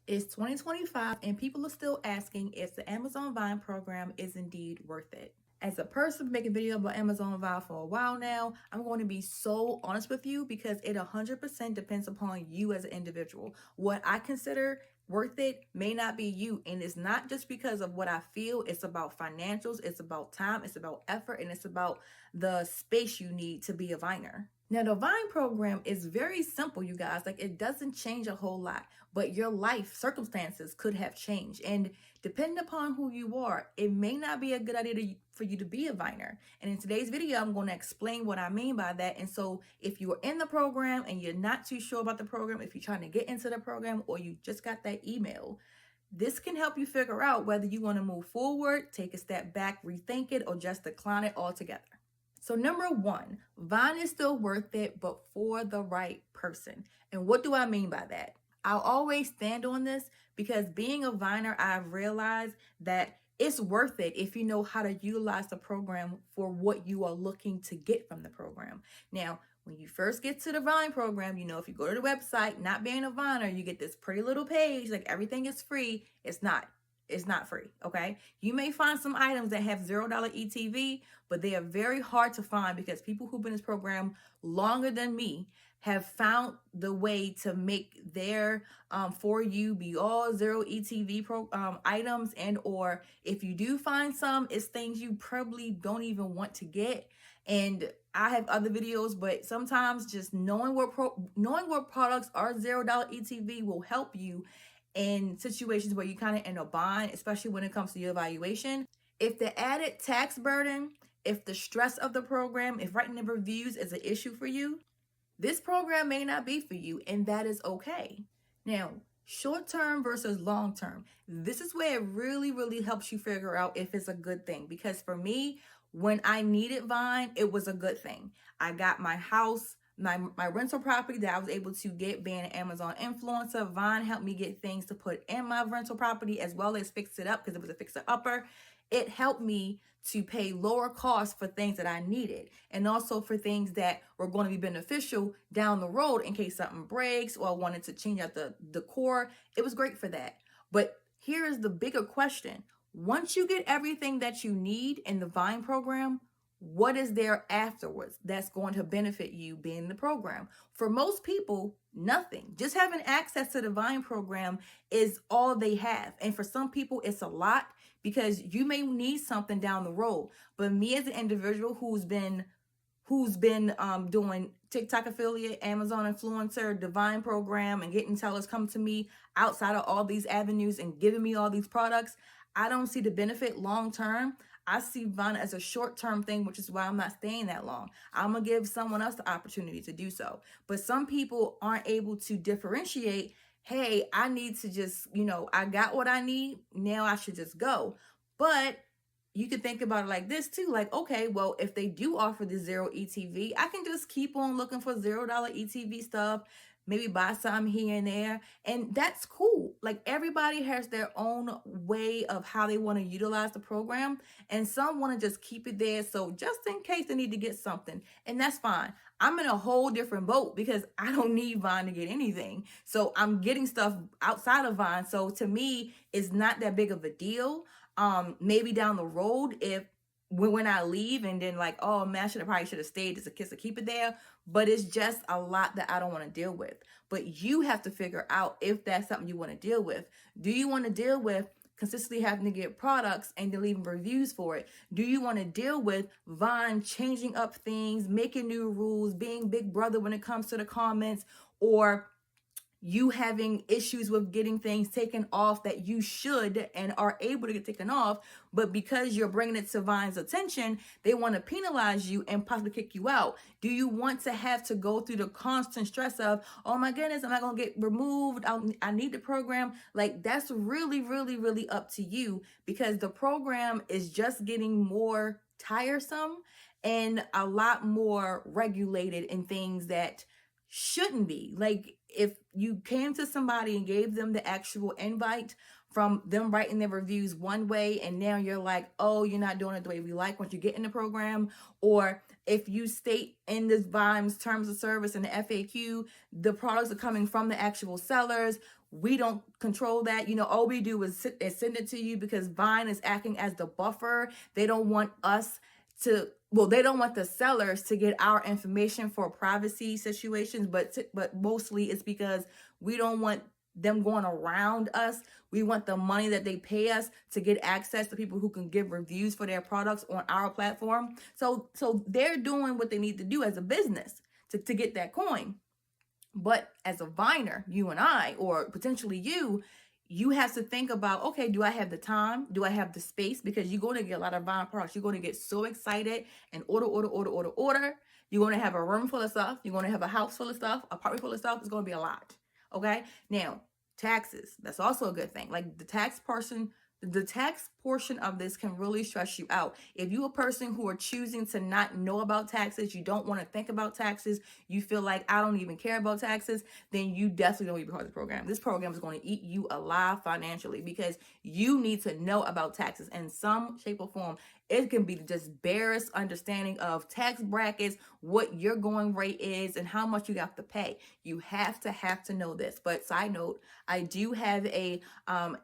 It's 2025 and people are still asking if the Amazon Vine program is indeed worth it. As a person making videos about Amazon Vine for a while now, I'm going to be so honest with you because it 100% depends upon you as an individual. What I consider worth it may not be you, and it's not just because of what I feel. It's about financials, it's about time, it's about effort, and it's about the space you need to be a Viner. Now, the Vine program is very simple, you guys. Like, it doesn't change a whole lot, but your life circumstances could have changed. And depending upon who you are, it may not be a good idea for you to be a Viner. And in today's video, I'm going to explain what I mean by that. And so, if you're in the program and you're not too sure about the program, if you're trying to get into the program, or you just got that email, this can help you figure out whether you want to move forward, take a step back, rethink it, or just decline it altogether. So number one, Vine is still worth it, but for the right person. And what do I mean by that? I'll always stand on this because being a Viner, I've realized that it's worth it if you know how to utilize the program for what you are looking to get from the program. Now, when you first get to the Vine program, if you go to the website, not being a Viner, you get this pretty little page, like everything is free. It's not. It's not free, okay? You may find some items that have $0 ETV, but they are very hard to find because people who've been in this program longer than me have found the way to make their for you be all zero ETV items, and or if you do find some, it's things you probably don't even want to get. And I have other videos, but sometimes just knowing what products are $0 ETV will help you in situations where you kind of in a bind, especially when it comes to your evaluation. If the added tax burden, if the stress of the program, if writing the reviews is an issue for you, this program may not be for you, and that is okay. Now, short term versus long term, this is where it really, really helps you figure out if it's a good thing. Because for me, when I needed Vine, it was a good thing. I got my house, my rental property that I was able to get being an Amazon influencer. Vine helped me get things to put in my rental property as well as fix it up because it was a fixer upper. It helped me to pay lower costs for things that I needed, and also for things that were going to be beneficial down the road in case something breaks or I wanted to change out the decor. It was great for that. But here is the bigger question. Once you get everything that you need in the Vine program, what is there afterwards that's going to benefit you being in the program? For most people, nothing. Just having access to the Vine program is all they have. And for some people, it's a lot because you may need something down the road. But me as an individual who's been doing TikTok affiliate, Amazon influencer, Divine program, and getting sellers come to me outside of all these avenues and giving me all these products, I don't see the benefit long term. I see Vine as a short-term thing, which is why I'm not staying that long. I'm going to give someone else the opportunity to do so. But some people aren't able to differentiate, hey, I need to just, I got what I need. Now I should just go. But you can think about it like this too. Like, okay, well, if they do offer the zero ETV, I can just keep on looking for $0 ETV stuff, maybe buy some here and there. And that's cool. Like, everybody has their own way of how they want to utilize the program. And some want to just keep it there. So just in case they need to get something, and that's fine. I'm in a whole different boat because I don't need Vine to get anything. So I'm getting stuff outside of Vine. So to me, it's not that big of a deal. Maybe down the road, if when I leave and then like, oh man, I probably should have stayed just a kiss to keep it there. But it's just a lot that I don't want to deal with. But you have to figure out if that's something you want to deal with. Do you want to deal with consistently having to get products and then leaving reviews for it? Do you want to deal with Vine changing up things, making new rules, being big brother when it comes to the comments, or you having issues with getting things taken off that you should and are able to get taken off, but because you're bringing it to Vine's attention, they want to penalize you and possibly kick you out? Do you want to have to go through the constant stress of, oh my goodness, I'm not going to get removed, I need the program? Like, that's really, really, really up to you, because the program is just getting more tiresome and a lot more regulated in things that shouldn't be. Like, if you came to somebody and gave them the actual invite from them writing their reviews one way, and now you're like, oh, you're not doing it the way we like once you get in the program, or if you state in this Vine's terms of service and the FAQ, the products are coming from the actual sellers, We don't control that. All we do is send it to you, because Vine is acting as the buffer. They don't want us to, well, they don't want the sellers to get our information for privacy situations, but mostly it's because we don't want them going around us. We want the money that they pay us to get access to people who can give reviews for their products on our platform. So they're doing what they need to do as a business to get that coin. But as a Viner, you and I, or potentially you have to think about, okay, do I have the time? Do I have the space? Because you're going to get a lot of Vine products. You're going to get so excited and order. You're going to have a room full of stuff. You're going to have a house full of stuff, apartment full of stuff. It's going to be a lot. Okay. Now, taxes. That's also a good thing. Like the tax portion of this can really stress you out. If you're a person who are choosing to not know about taxes, you don't want to think about taxes, you feel like I don't even care about taxes, then you definitely don't need to be part of the program. This program is going to eat you alive financially, because you need to know about taxes in some shape or form. It can be just barest understanding of tax brackets, what your going rate is, and how much you have to pay. You have to know this. But side note, I do have a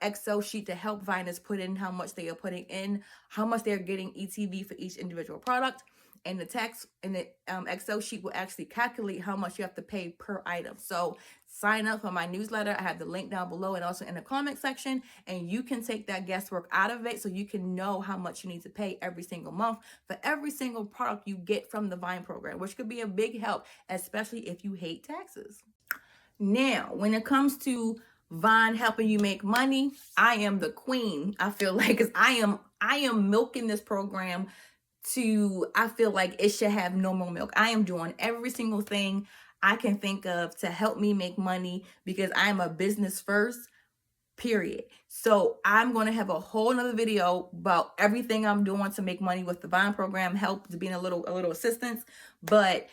Excel sheet to help Viners put in how much they are putting in, how much they're getting ETV for each individual product. And the Excel sheet will actually calculate how much you have to pay per item. So sign up for my newsletter. I have the link down below and also in the comment section, and you can take that guesswork out of it so you can know how much you need to pay every single month for every single product you get from the Vine program, which could be a big help, especially if you hate taxes. Now, when it comes to Vine helping you make money, I am the queen. I feel like, because I am milking this program I feel like it should have no more milk. I am doing every single thing I can think of to help me make money, because I'm a business first, period. So I'm going to have a whole nother video about everything I'm doing to make money with the Vine program, help to being a little assistance. But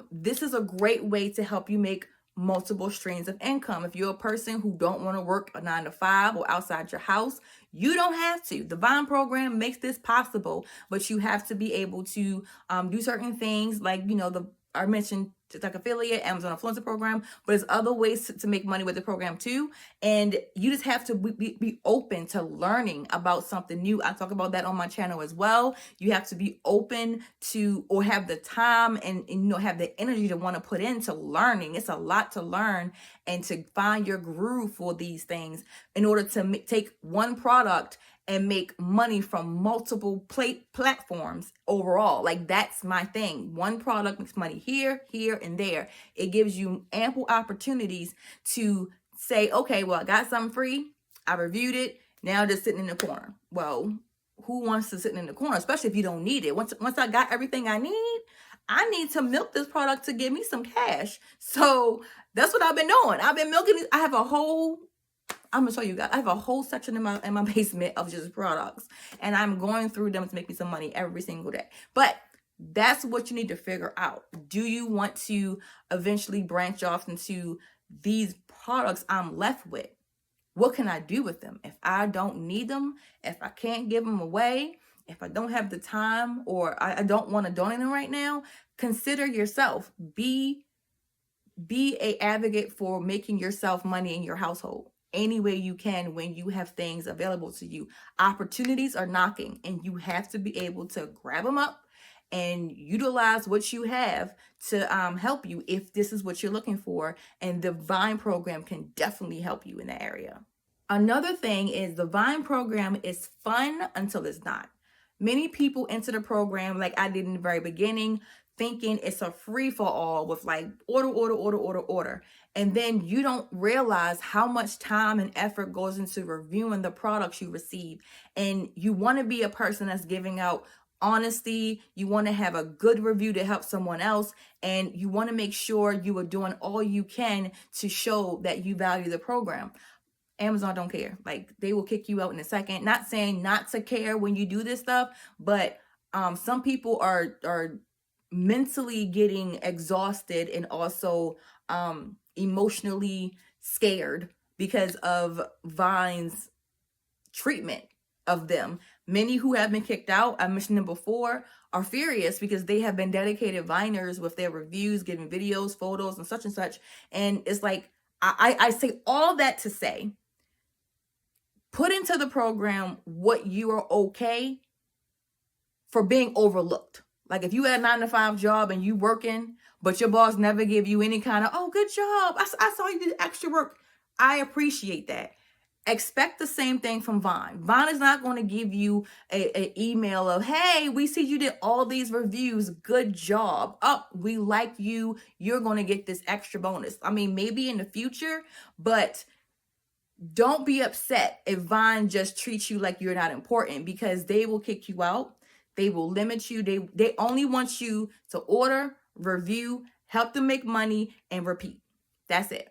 this is a great way to help you make multiple streams of income. If you're a person who don't want to work a 9-to-5 or outside your house, you don't have to. The Vine program makes this possible, but you have to be able to do certain things, like, I mentioned TikTok affiliate, Amazon influencer program, but there's other ways to make money with the program too. And you just have to be open to learning about something new. I talk about that on my channel as well. You have to be open to, or have the time and have the energy to want to put into learning. It's a lot to learn and to find your groove for these things in order to take one product and make money from multiple platforms overall. Like, that's my thing. One product makes money here, and there. It gives you ample opportunities to say, okay, well, I got something free. I reviewed it. Now just sitting in the corner. Well, who wants to sit in the corner, especially if you don't need it? Once I got everything I need to milk this product to give me some cash. So that's what I've been doing. I've been milking it. I'm gonna show you guys. I have a whole section in my basement of just products, and I'm going through them to make me some money every single day. But that's what you need to figure out. Do you want to eventually branch off into these products I'm left with? What can I do with them if I don't need them? If I can't give them away? If I don't have the time, or I don't want to donate them right now? Consider yourself. Be a advocate for making yourself money in your household any way you can when you have things available to you. Opportunities are knocking, and you have to be able to grab them up and utilize what you have to help you if this is what you're looking for. And the Vine program can definitely help you in that area. Another thing is the Vine program is fun until it's not. Many people enter the program, like I did in the very beginning, thinking it's a free for all with like order. And then you don't realize how much time and effort goes into reviewing the products you receive. And you want to be a person that's giving out honesty. You want to have a good review to help someone else. And you want to make sure you are doing all you can to show that you value the program. Amazon don't care. Like, they will kick you out in a second. Not saying not to care when you do this stuff, but some people are mentally getting exhausted and also emotionally scared because of Vine's treatment of them. Many who have been kicked out, I mentioned them before, are furious because they have been dedicated Viners with their reviews, giving videos, photos, and such. And it's like, I say all that to say, put into the program what you are okay for being overlooked. Like if you had a 9-to-5 job and you working, but your boss never give you any kind of, oh, good job, I saw you did extra work. I appreciate that. Expect the same thing from Vine. Vine is not going to give you an email of, hey, we see you did all these reviews. Good job. Oh, we like you. You're going to get this extra bonus. I mean, maybe in the future, but don't be upset if Vine just treats you like you're not important, because they will kick you out. They will limit you. They only want you to order, review, help them make money, and repeat. That's it.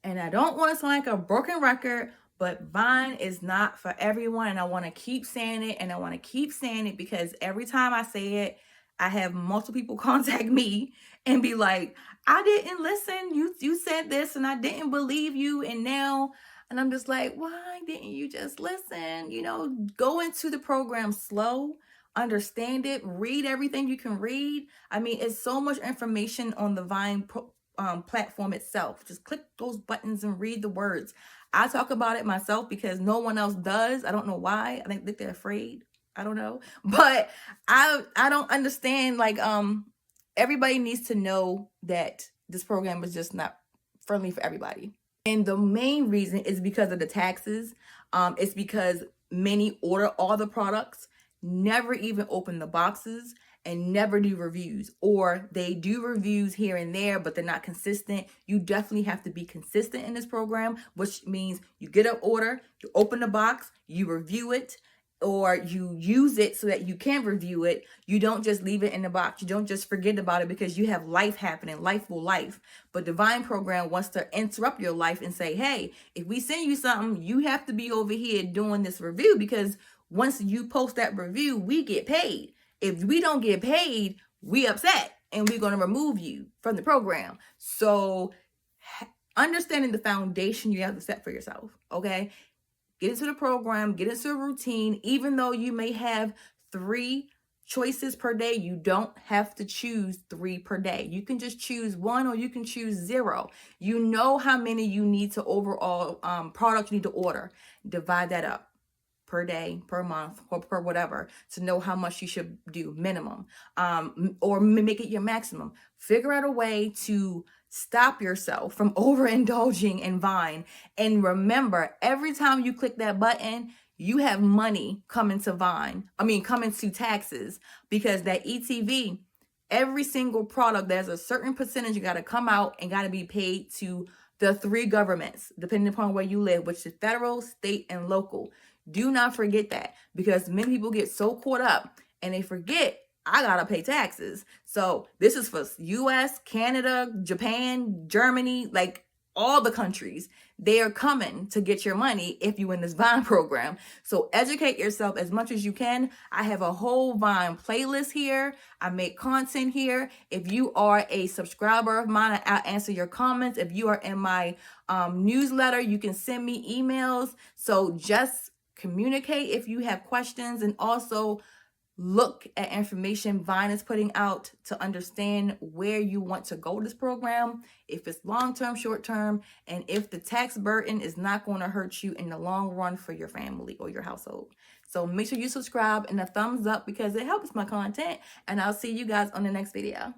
And I don't want to sound like a broken record, but Vine is not for everyone. And I want to keep saying it, and I want to keep saying it, because every time I say it, I have multiple people contact me and be like, I didn't listen. You said this and I didn't believe you. And now, and I'm just like, why didn't you just listen? You know, go into the program slow, understand it, read everything you can read. I mean, it's so much information on the Vine platform itself. Just click those buttons and read the words. I talk about it myself because no one else does. I don't know why. I think they're afraid. I don't know. But I don't understand. Like, everybody needs to know that this program is just not friendly for everybody. And the main reason is because of the taxes. It's because many order all the products, never even open the boxes, and never do reviews, or they do reviews here and there, but they're not consistent. You definitely have to be consistent in this program, which means you get an order, you open the box, you review it, or you use it so that you can review it. You don't just leave it in the box. You don't just forget about it because you have life happening. Life will life. But the Vine program wants to interrupt your life and say, hey, if we send you something, you have to be over here doing this review, because once you post that review, we get paid. If we don't get paid, we upset and we're going to remove you from the program. So understanding the foundation you have to set for yourself, okay? Get into the program, get into a routine. Even though you may have 3 choices per day, you don't have to choose 3 per day. You can just choose 1, or you can choose 0. You know how many you need to overall product you need to order. Divide that up per day, per month, or per whatever, to know how much you should do minimum, or make it your maximum. Figure out a way to stop yourself from overindulging in Vine. And remember, every time you click that button, you have money coming to coming to taxes, because that ETV, every single product, there's a certain percentage you got to come out and got to be paid to the 3 governments, depending upon where you live, which is federal, state, and local. Do not forget that, because many people get so caught up and they forget, I gotta pay taxes. So this is for US, Canada, Japan, Germany, like all the countries. They are coming to get your money if you in this Vine program. So educate yourself as much as you can. I have a whole Vine playlist here. I make content here. If you are a subscriber of mine, I'll answer your comments. If you are in my newsletter, you can send me emails. So just communicate if you have questions, and also look at information Vine is putting out to understand where you want to go with this program, if it's long-term, short-term, and if the tax burden is not going to hurt you in the long run for your family or your household. So make sure you subscribe and a thumbs up, because it helps my content, and I'll see you guys on the next video.